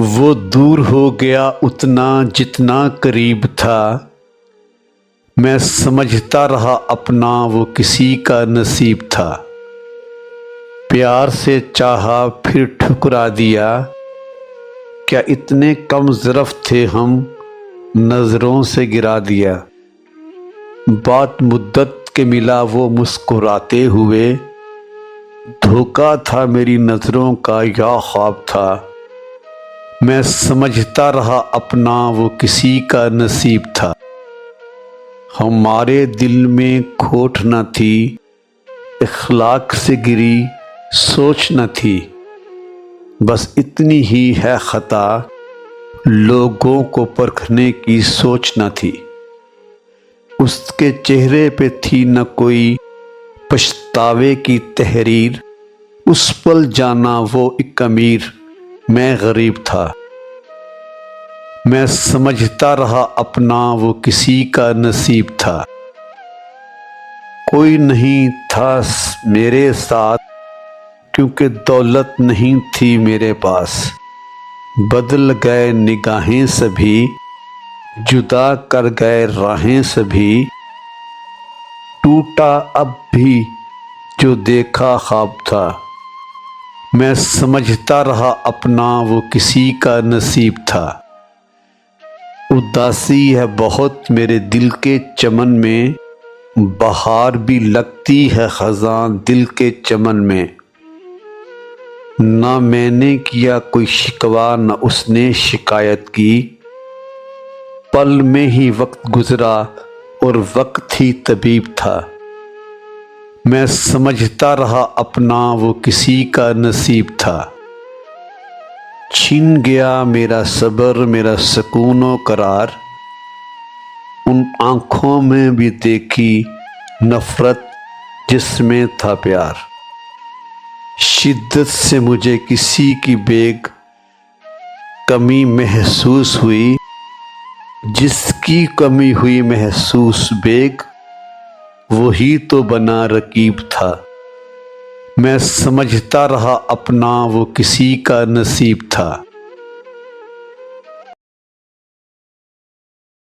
وہ دور ہو گیا اتنا جتنا قریب تھا، میں سمجھتا رہا اپنا وہ کسی کا نصیب تھا۔ پیار سے چاہا پھر ٹھکرا دیا، کیا اتنے کم ظرف تھے ہم، نظروں سے گرا دیا۔ بات مدت کے ملا وہ مسکراتے ہوئے، دھوکا تھا میری نظروں کا یا خواب تھا، میں سمجھتا رہا اپنا وہ کسی کا نصیب تھا۔ ہمارے دل میں کھوٹ نہ تھی، اخلاق سے گری سوچ نہ تھی، بس اتنی ہی ہے خطا، لوگوں کو پرکھنے کی سوچ نہ تھی۔ اس کے چہرے پہ تھی نہ کوئی پچھتاوے کی تحریر، اس پل جانا وہ ایک امیر، میں غریب تھا۔ میں سمجھتا رہا اپنا وہ کسی کا نصیب تھا۔ کوئی نہیں تھا میرے ساتھ کیونکہ دولت نہیں تھی میرے پاس، بدل گئے نگاہیں سبھی، جدا کر گئے راہیں سبھی، ٹوٹا اب بھی جو دیکھا خواب تھا، میں سمجھتا رہا اپنا وہ کسی کا نصیب تھا۔ اداسی ہے بہت میرے دل کے چمن میں، بہار بھی لگتی ہے خزاں دل کے چمن میں، نہ میں نے کیا کوئی شکوہ نہ اس نے شکایت کی، پل میں ہی وقت گزرا اور وقت ہی طبیب تھا، میں سمجھتا رہا اپنا وہ کسی کا نصیب تھا۔ چھن گیا میرا صبر میرا سکون و قرار، ان آنکھوں میں بھی دیکھی نفرت جس میں تھا پیار، شدت سے مجھے کسی کی بیگ کمی محسوس ہوئی، جس کی کمی ہوئی محسوس بیگ وہی تو بنا رقیب تھا، میں سمجھتا رہا اپنا وہ کسی کا نصیب تھا۔